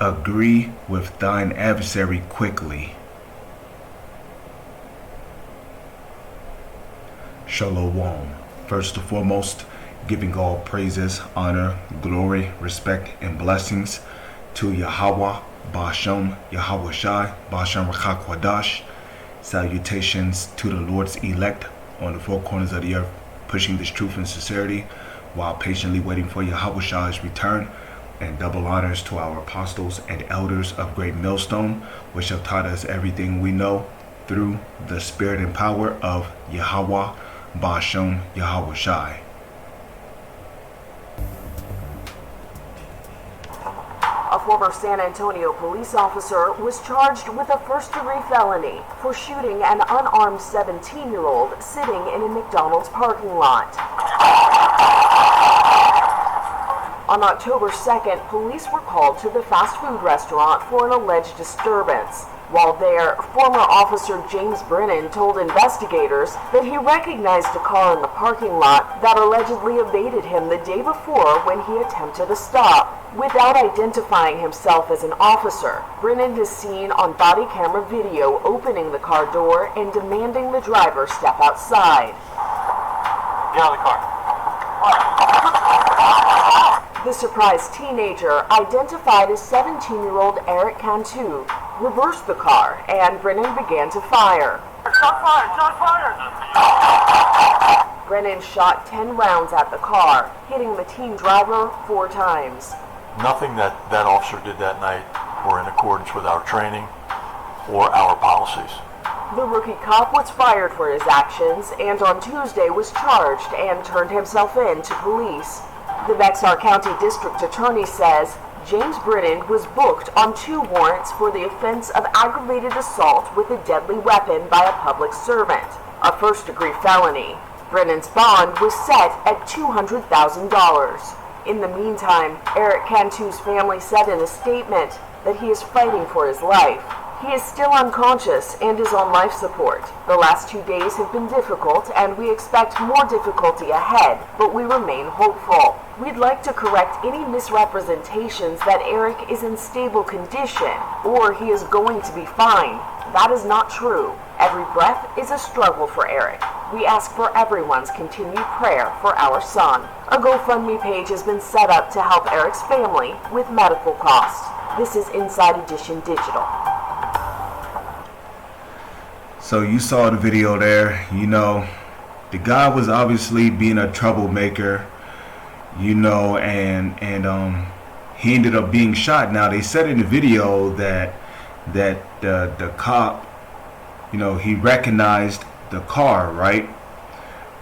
agree with thine adversary quickly. Shalom. First and foremost, giving all praises, honor, glory, respect, and blessings to Yahweh, Ba'ashem, Yahweh Shai, Ba'ashem Rakha Kwadash. Salutations to the Lord's elect on the four corners of the earth, pushing this truth and sincerity while patiently waiting for Yahweh Shai's return. And double honors to our apostles and elders of Great Millstone, which have taught us everything we know through the spirit and power of Yahweh, Ba'ashem, Yahweh Shai. A former San Antonio police officer was charged with a first-degree felony for shooting an unarmed 17-year-old sitting in a McDonald's parking lot. On October 2nd, police were called to the fast food restaurant for an alleged disturbance. While there, former officer James Brennan told investigators that he recognized a car in the parking lot that allegedly evaded him the day before when he attempted a stop. Without identifying himself as an officer, Brennan is seen on body camera video opening the car door and demanding the driver step outside. Get out of the car. The surprised teenager, identified as 17-year-old Eric Cantu, reversed the car and Brennan began to fire. Shot fired! Shot fired! Brennan shot 10 rounds at the car, hitting the teen driver 4 times. Nothing that officer did that night were in accordance with our training or our policies. The rookie cop was fired for his actions and on Tuesday was charged and turned himself in to police. The Bexar County District Attorney says James Brennan was booked on 2 warrants for the offense of aggravated assault with a deadly weapon by a public servant, a first-degree felony. Brennan's bond was set at $200,000. In the meantime, Eric Cantu's family said in a statement that he is fighting for his life. He is still unconscious and is on life support. The last 2 days have been difficult and we expect more difficulty ahead, but we remain hopeful. We'd like to correct any misrepresentations that Eric is in stable condition or he is going to be fine. That is not true. Every breath is a struggle for Eric. We ask for everyone's continued prayer for our son. A GoFundMe page has been set up to help Eric's family with medical costs. This is Inside Edition Digital. So you saw the video there. The guy was obviously being a troublemaker, and he ended up being shot. Now they said in the video that the cop, he recognized the car, right?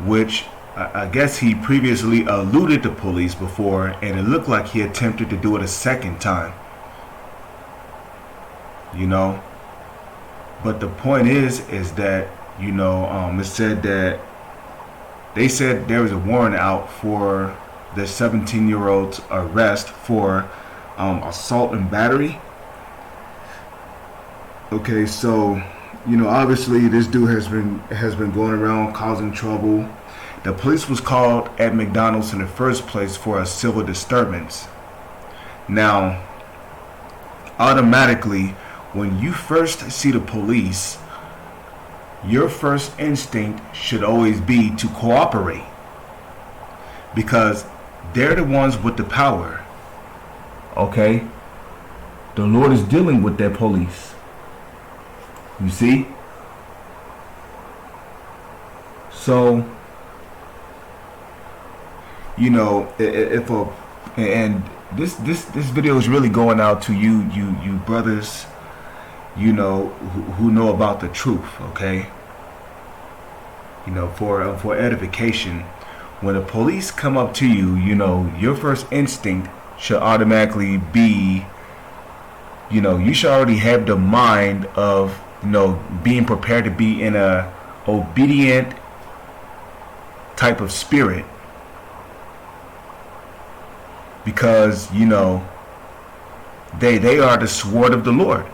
Which I guess he previously eluded the police before, and it looked like he attempted to do it a second time. But the point is that it said that they said there was a warrant out for the 17-year-old's arrest for assault and battery. Okay, so obviously this dude has been going around causing trouble. The police was called at McDonald's in the first place for a civil disturbance. Now, automatically, when you first see the police, your first instinct should always be to cooperate, because they're the ones with the power. Okay? The Lord is dealing with their police. You see? So, this video is really going out to you brothers, who know about the truth, okay? For edification. When the police come up to you, your first instinct should automatically be, you should already have the mind of, being prepared to be in a obedient type of spirit. Because, they are the sword of the Lord.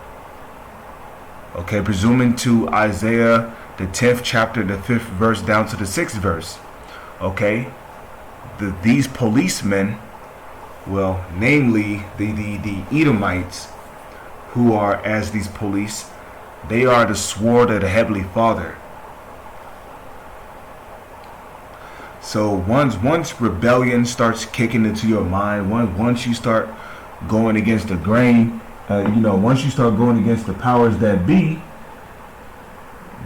Okay, presuming to Isaiah the 10th chapter, the 5th verse down to the 6th verse. Okay, these policemen, well, namely the Edomites, who are as these police. They are the sword of the Heavenly Father. So once rebellion starts kicking into your mind, once you start going against the grain, once you start going against the powers that be,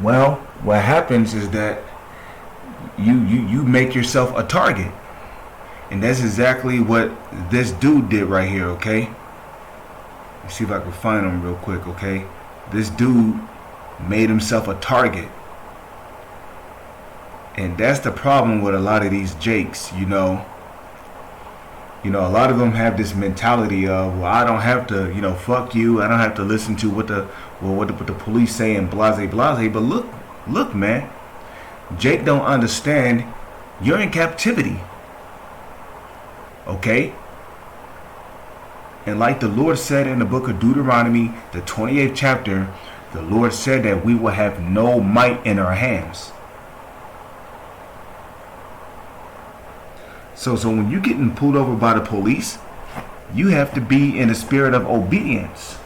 well, what happens is that you make yourself a target. And that's exactly what this dude did right here, okay? Let's see if I can find him real quick, okay? This dude made himself a target. And that's the problem with a lot of these jakes, a lot of them have this mentality of, well, I don't have to, fuck you. I don't have to listen to what the police say and blase. But look, man, Jake don't understand. You're in captivity, okay? And like the Lord said in the book of Deuteronomy, the 28th chapter, the Lord said that we will have no might in our hands. So when you're getting pulled over by the police, you have to be in a spirit of obedience.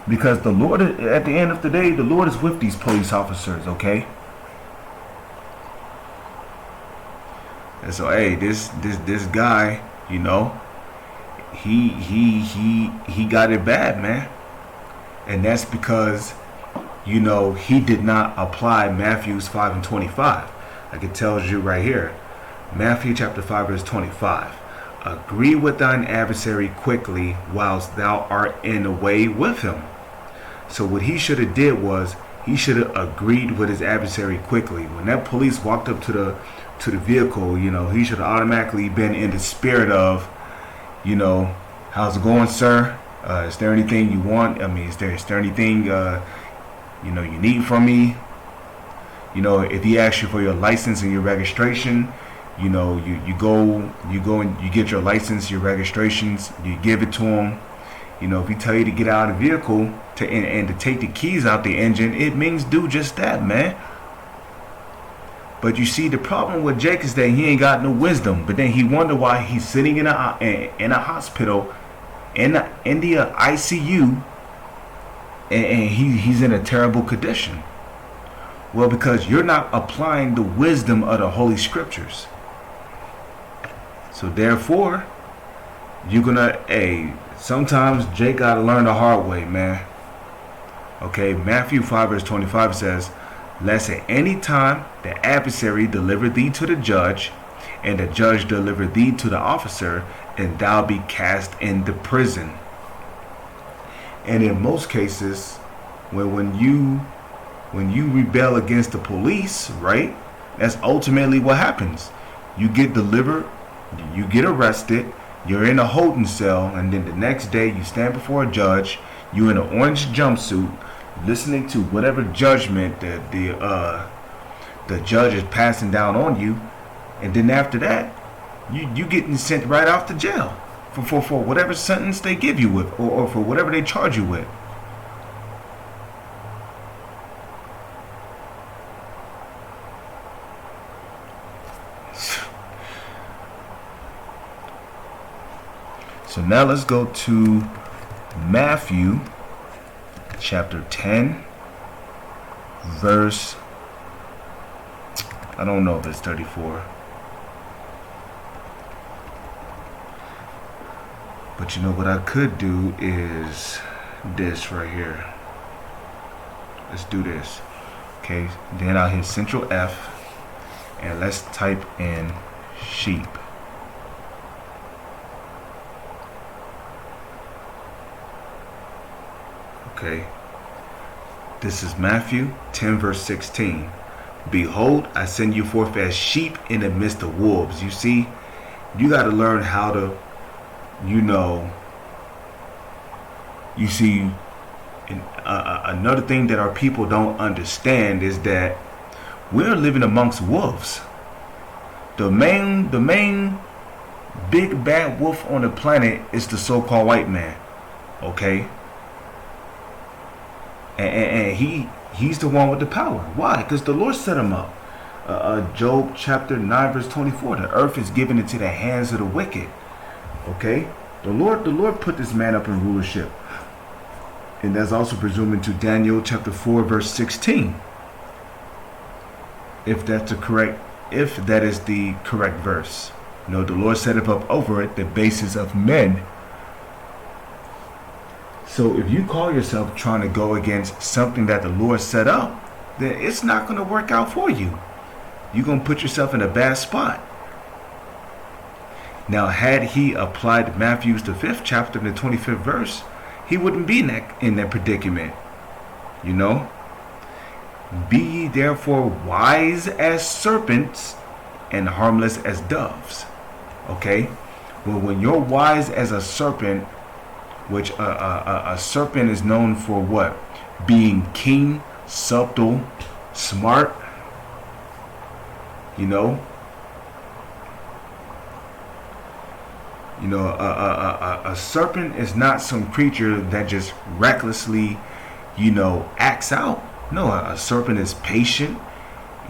Because the Lord, at the end of the day, the Lord is with these police officers, okay? And so, hey, this guy, he got it bad, man. And that's because, he did not apply Matthews 5:25. Like it tells you right here. Matthew chapter 5 verse 25. Agree with thine adversary quickly whilst thou art in the way with him. So what he should have did was he should have agreed with his adversary quickly. When that police walked up to the vehicle, he should have automatically been in the spirit of, how's it going, sir? Is there anything you want? I mean, is there anything you need from me? If he asks you for your license and your registration, you go and you get your license, your registrations, you give it to him. If he tell you to get out of the vehicle and to take the keys out the engine, it means do just that, man. But you see, the problem with Jake is that he ain't got no wisdom. But then he wonder why he's sitting in a hospital, in the ICU, and he's in a terrible condition. Well, because you're not applying the wisdom of the Holy Scriptures. So therefore, sometimes Jake gotta learn the hard way, man. Okay, Matthew 5 verse 25 says, lest at any time the adversary deliver thee to the judge, and the judge deliver thee to the officer, and thou be cast into prison. And in most cases, when you rebel against the police, right, that's ultimately what happens. You get delivered, you get arrested, you're in a holding cell, and then the next day you stand before a judge, you in an orange jumpsuit, listening to whatever judgment that the judge is passing down on you, and then after that, you getting sent right off to jail for whatever sentence they give you with, or for whatever they charge you with. So now let's go to Matthew chapter 10 verse, I don't know if it's 34. But what I could do is this right here. Let's do this. Okay, then I'll hit Control F and let's type in sheep. Okay, this is Matthew 10 verse 16. Behold, I send you forth as sheep in the midst of wolves. You see, you got to learn how to, you see, another thing that our people don't understand is that we're living amongst wolves. The main big bad wolf on the planet is the so-called white man. Okay? And he's the one with the power. Why? Because the Lord set him up. Job chapter 9 verse 24. The earth is given into the hands of the wicked. Okay? The Lord put this man up in rulership. And that's also presuming to Daniel chapter 4 verse 16. If that is the correct verse. The Lord set up over it the basis of men. So if you call yourself trying to go against something that the Lord set up, then it's not going to work out for you. You're going to put yourself in a bad spot. Now, had he applied Matthew's the 5th chapter and the 25th verse, he wouldn't be in that predicament. Be ye therefore wise as serpents and harmless as doves. Okay? Well, when you're wise as a serpent, which a serpent is known for what? Being keen, subtle, smart. A serpent is not some creature that just recklessly, acts out. No, a serpent is patient.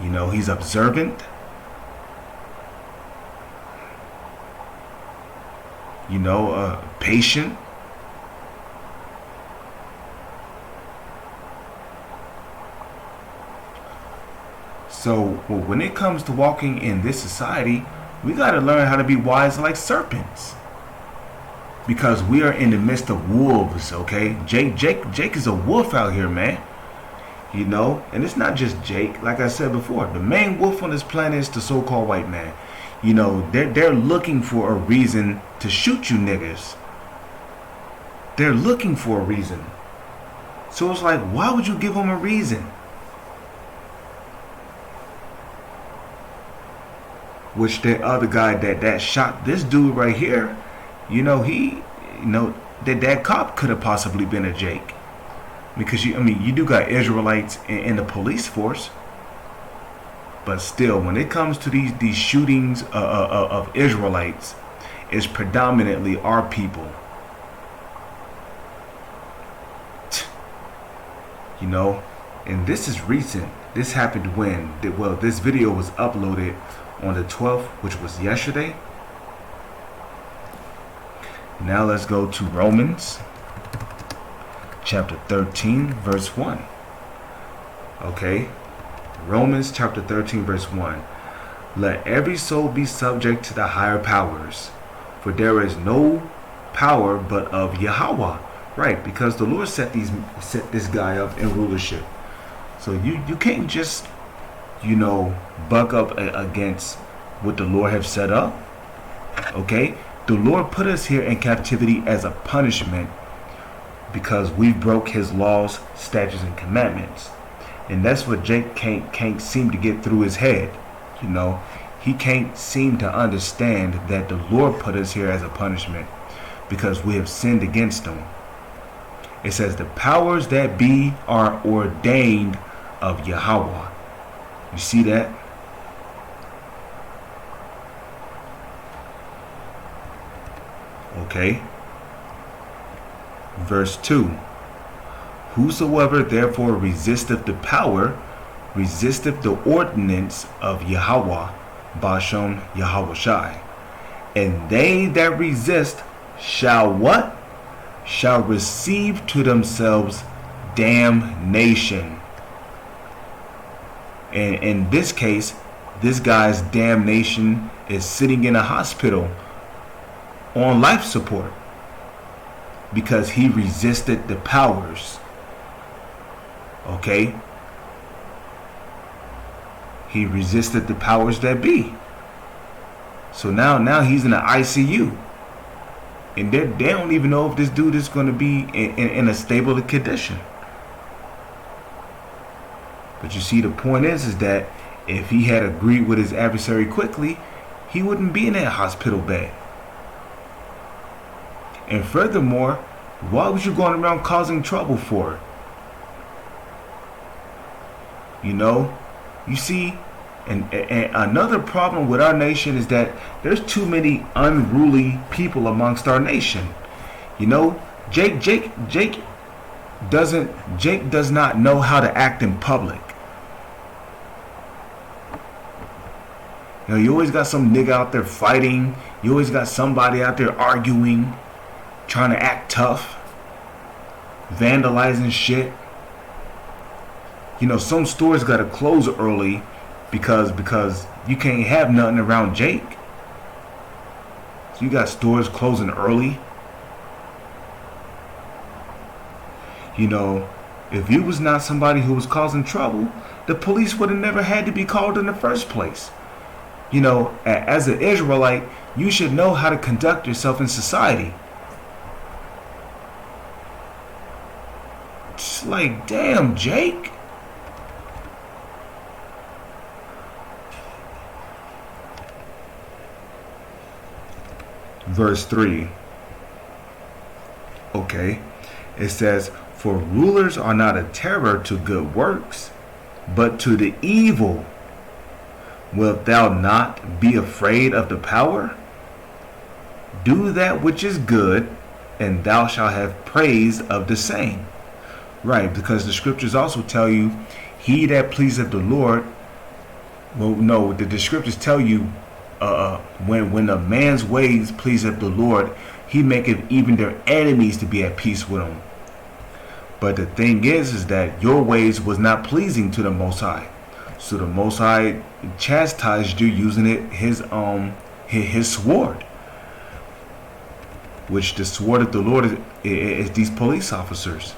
He's observant. Patient. So when it comes to walking in this society, we got to learn how to be wise like serpents. Because we are in the midst of wolves, okay? Jake is a wolf out here, man. And it's not just Jake. Like I said before, the main wolf on this planet is the so-called white man. They're looking for a reason to shoot you niggas. They're looking for a reason. So it's like, why would you give them a reason? Which the other guy that shot this dude right here, that cop could have possibly been a Jake. Because you do got Israelites in the police force. But still, when it comes to these shootings of Israelites, it's predominantly our people. And this is recent. This happened when? This video was uploaded on the 12th, which was yesterday. Now let's go to Romans chapter 13 verse 1. Okay, Romans chapter 13 verse 1. Let every soul be subject to the higher powers, for there is no power but of Yahweh. Right, because the Lord set this guy up in rulership. So you can't just buck up against what the Lord have set up. Okay, the Lord put us here in captivity as a punishment because we broke his laws, statutes, and commandments. And that's what Jake can't seem to get through his head. He can't seem to understand that the Lord put us here as a punishment because we have sinned against him. It says the powers that be are ordained of Yahweh. You see that? Okay. Verse 2. Whosoever therefore resisteth the power, resisteth the ordinance of Yahweh, Bashon Yahweh Shai. And they that resist shall what? Shall receive to themselves damnation. And in this case, this guy's damnation is sitting in a hospital on life support because he resisted the powers. Okay? He resisted the powers that be. So now he's in the ICU. And they don't even know if this dude is going to be in a stable condition. But you see, the point is that if he had agreed with his adversary quickly, he wouldn't be in that hospital bed. And furthermore, why was you going around causing trouble for it? You see, and another problem with our nation is that there's too many unruly people amongst our nation. Jake does not know how to act in public. You always got some nigga out there fighting. You always got somebody out there arguing. trying to act tough, vandalizing shit. You know, some stores gotta close early because you can't have nothing around Jake. So you got stores closing early. You know, if you was not somebody who was causing trouble, the police would have never had to be called in the first place. You know, as an Israelite, you should know how to conduct yourself in society. It's like, damn, Jake. Verse 3. Okay. It says, for rulers are not a terror to good works, but to the evil. Wilt thou not be afraid of the power? Do that which is good, and thou shalt have praise of the same. Right, because the scriptures also tell you, he that pleaseth the Lord, well, no, the scriptures tell you, when a man's ways pleaseth the Lord, he maketh even their enemies to be at peace with him. But the thing is that your ways was not pleasing to the Most High. So the Most High chastised you using his sword. Which the sword of the Lord is these police officers.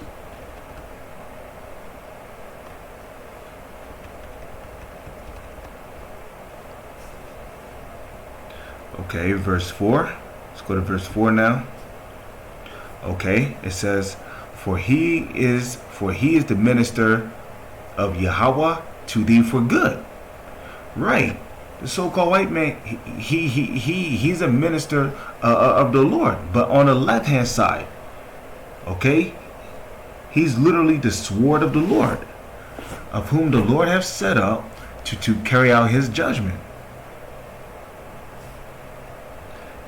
Okay, verse 4. Let's go to verse 4 now. Okay, it says, For he is the minister of Yahweh to thee for good. Right. The so-called white man, he's a minister of the Lord, but on the left-hand side. Okay? He's literally the sword of the Lord, of whom the Lord hath set up to carry out his judgment.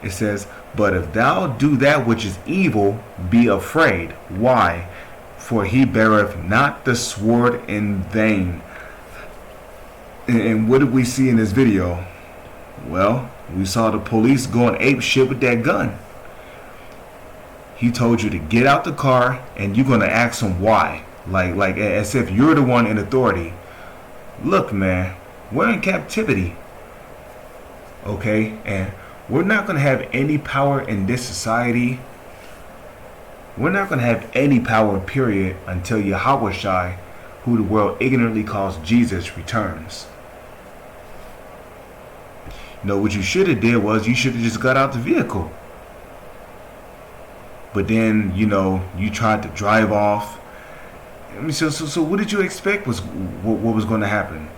It says, but if thou do that which is evil, be afraid. Why? For he beareth not the sword in vain. And what did we see in this video? Well, we saw the police going ape shit with that gun. He told you to get out the car and you're going to ask him why. Like as if you're the one in authority. Look, man, we're in captivity. Okay? And we're not going to have any power in this society. We're not going to have any power, period, until Yahweh, who the world ignorantly calls Jesus, returns. You know, what you should have did was you should have just got out the vehicle. But then, you know, you tried to drive off. I mean, so what did you expect was what was going to happen?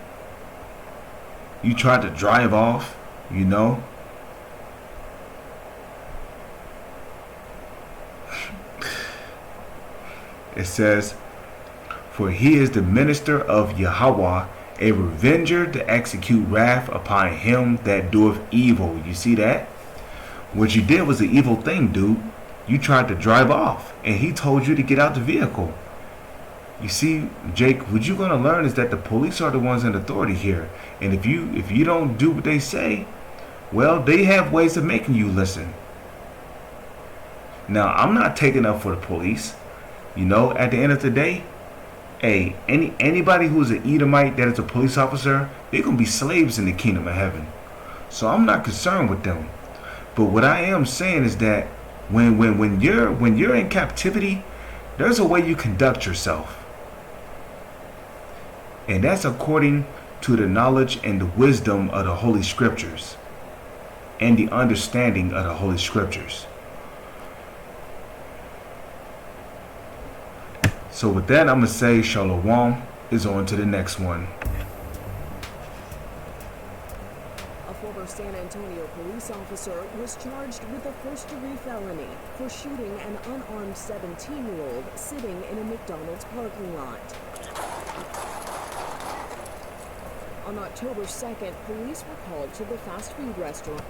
You tried to drive off, you know. It says, for he is the minister of Yahweh, a revenger to execute wrath upon him that doeth evil. You see that? What you did was an evil thing, dude. You tried to drive off, and he told you to get out the vehicle. You see, Jake, what you're going to learn is that the police are the ones in authority here. And if you don't do what they say, well, they have ways of making you listen. Now, I'm not taking up for the police. You know, at the end of the day, hey, anybody who's an Edomite that is a police officer, they're going to be slaves in the kingdom of heaven. So I'm not concerned with them. But what I am saying is that when you're in captivity, there's a way you conduct yourself. And that's according to the knowledge and the wisdom of the Holy Scriptures and the understanding of the Holy Scriptures. So with that, I'm going to say Shalom is on to the next one. A former San Antonio police officer was charged with a first-degree felony for shooting an unarmed 17-year-old sitting in a McDonald's parking lot. On October 2nd, police were called to the fast food restaurant.